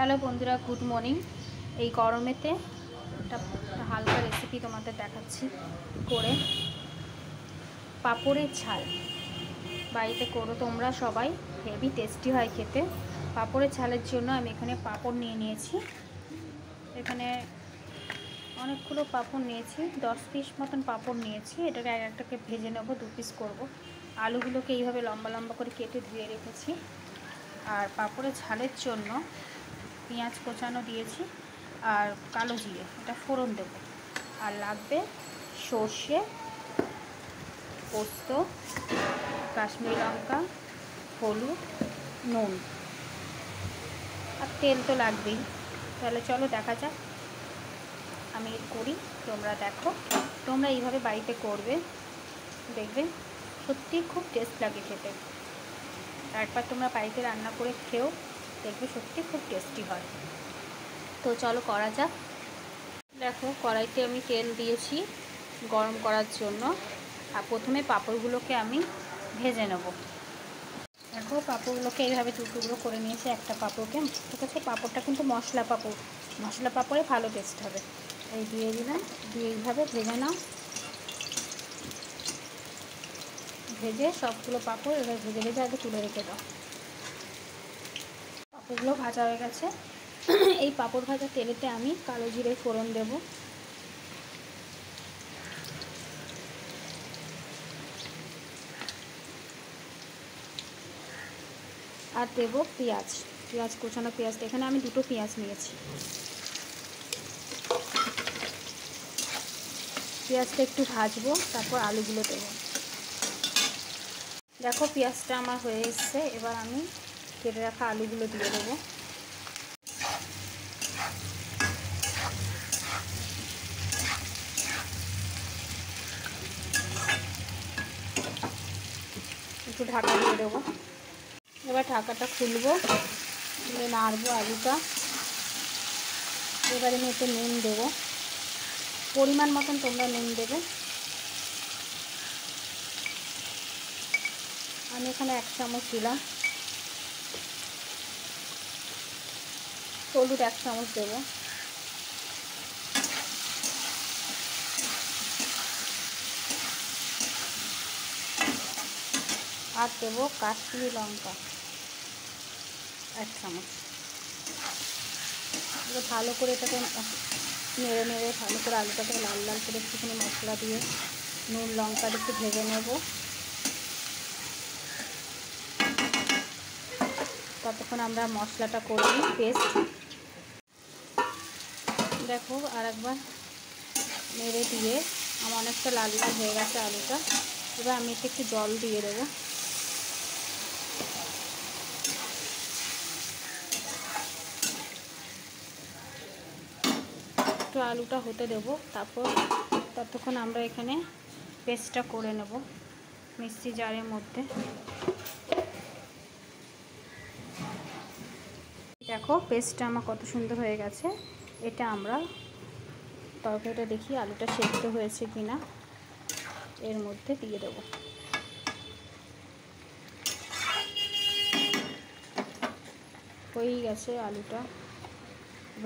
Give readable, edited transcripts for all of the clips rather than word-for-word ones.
Hello বন্ধুরা, good morning. এই গরমেতে একটা হালকা রেসিপি তোমাদের দেখাচ্ছি করে। পাঁপড়ের ঝাল বাড়িতে করো তোমরা সবাই, হেভি টেস্টি হয় খেতে। পাঁপড়ের ঝালের জন্য আমি এখানে পাঁপড় নিয়ে নিয়েছি। এখানে অনেকগুলো পাঁপড় নিয়েছি, 10 পিস মতন পাঁপড় নিয়েছি। এটাকে এক একটাকে ভেজে নেবো, 2 পিস করবো। আলুগুলোকে এইভাবে লম্বা লম্বা করে কেটে ধুয়ে রেখেছি। আর পাঁপড়ের ঝালের জন্য পেঁয়াজ কোচানো দিয়েছি আর কালো জিরে, এটা ফোড়ন দেবো। আর লাগবে সর্ষে, পোস্ত, কাশ্মীরি লঙ্কা, হলুদ, নুন আর তেল তো লাগবেই। তাহলে চলো দেখা যাক আমি করি, তোমরা দেখো। তোমরা এইভাবে বাড়িতে করবে, দেখবে সত্যি খুব টেস্ট লাগে খেতে। একবার তোমরা বাড়িতে রান্না করে খেও, দেখবে সত্যি খুব টেস্টি হয়। তো চলো করা যাক। দেখো, কড়াইতে আমি তেল দিয়েছি গরম করার জন্য। আর প্রথমে পাঁপড়গুলোকে আমি ভেজে নেব। দেখো, পাঁপড়গুলোকে এইভাবে টুকরো করে নিয়েছি একটা পাঁপড়কে। ঠিক আছে, পাঁপড়টা কিন্তু মশলা পাঁপড়, মশলা পাঁপড়ে ভালো টেস্ট হবে। এই দিয়ে দিলাম, দিয়ে এইভাবে ভেজে নাও। ভেজে সবগুলো পাঁপড় এবার ভেজে ভেজে আগে তুলে রেখে দাও। পাঁপড়গুলো ভাজা হয়ে গেছে। এই পাঁপড় ভাজা তেলেতে আমি কালো জিরে ফোড়ন দেব। আর দেব পেঁয়াজ কোচানো পেঁয়াজটা। এখানে আমি 2টো পেঁয়াজ নিয়েছি। পেঁয়াজটা একটু ভাজবো, তারপর আলুগুলো দেবো। দেখো, পেঁয়াজটা আমার হয়ে এসছে। এবার আমি কেটে রাখা আলুগুলো দিয়ে দেবো। একটু ঢাকা দিয়ে দেবো। এবার ঢাকাটা খুলবো, খুলে নাড়বো আলুটা। এবারে আমি একটু নুন দেবো, পরিমাণ মতন তোমরা নুন দেবে। আমি এখানে 1 চামচ দিলাম। হলুদ 1 চামচ দেবো। আর দেবো কাশ্মীরি লঙ্কা 1 চামচ। এবার ভালো করে এটাকে নেড়ে নেড়ে ভালো করে আলুটাকে লাল লাল করে একটুখানি মশলা দিয়ে নুন লঙ্কা একটু ভেজে নেব। ততক্ষণ আমরা মশলাটা করে নিই, পেস্ট। দেখো, আর একবার নেড়ে দিয়ে আমার অনেকটা লাল লাল হয়ে গেছে আলুটা। এবার আমি একটু জল দিয়ে দেবো। একটু আলুটা হতে দেবো, তারপর ততক্ষণ আমরা এখানে পেস্টটা করে নেব মিক্সি জারের মধ্যে। দেখো, পেস্টটা আমার কত সুন্দর হয়ে গেছে। এটা আমরা তরকারিটা দেখি আলুটা সেদ্ধ হয়েছে কিনা, এর মধ্যে দিয়ে দেবো। হয়েই গেছে আলুটা।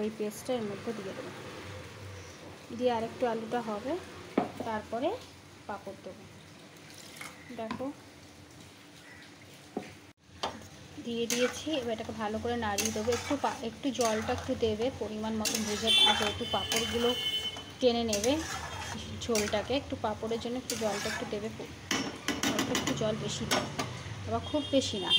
ওই পেস্টটা এর মধ্যে দিয়ে দেবো, দিয়ে আরেকটু আলুটা হবে, তারপরে পাঁপড় দেবো। দেখো, দিয়ে দিয়েছি। এবার এটাকে ভালো করে নাড়িয়ে দেবো। একটু জলটা একটু দেবে পরিমাণ মতন ভেজে, একটু পাঁপড়গুলো টেনে নেবে ঝোলটাকে। একটু পাঁপড়ের জন্য একটু জলটা একটু দেবে, একটু জল বেশি দেবে, আবার খুব বেশি না।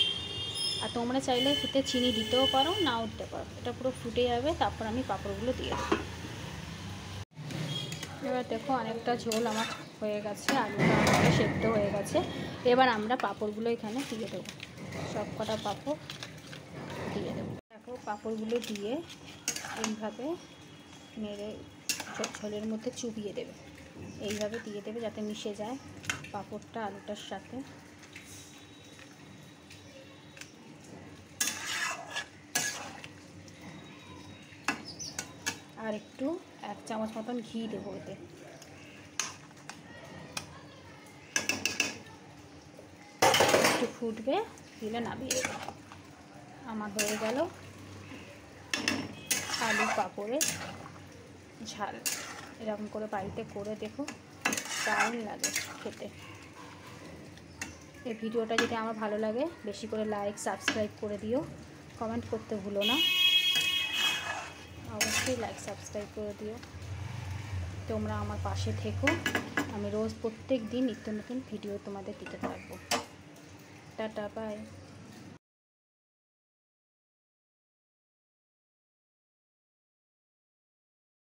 আর তোমরা চাইলে এতে চিনি দিতেও পারো, নাও দিতে পারো। এটা পুরো ফুটে যাবে, তারপর আমি পাঁপড়গুলো দিয়ে দেবো। এবার দেখো, অনেকটা ঝোল আমার হয়ে গেছে, আলুটা অনেকটা সেদ্ধ হয়ে গেছে। এবার আমরা পাঁপড়গুলো এখানে দিয়ে দেবো, সব কটা পাঁপড় দিয়ে দেবো। দেখো, পাঁপড়গুলো দিয়ে এইভাবে নেড়ে ঝোলের মধ্যে চুবিয়ে দেবে। এইভাবে দিয়ে দেবে যাতে মিশে যায় পাঁপড়টা আলুটার সাথে। আর একটু 1 চামচ মতন ঘি দেবো এতে। একটু ফুটবে, দিলে নামিয়ে দেবো। আমার হয়ে গেল পাঁপড়ের ঝাল। এরকম করে বাড়িতে করে দেখো, দারুণ লাগে খেতে। এই ভিডিওটা যদি আমার ভালো লাগে বেশি করে লাইক সাবস্ক্রাইব করে দিও, কমেন্ট করতে ভুলো না, অবশ্যই লাইক সাবস্ক্রাইব করে দিও। তোমরা আমার পাশে থেকো, আমি রোজ প্রত্যেক দিন নিত্য নতুন ভিডিও তোমাদের দিতে থাকবো। Tata, by.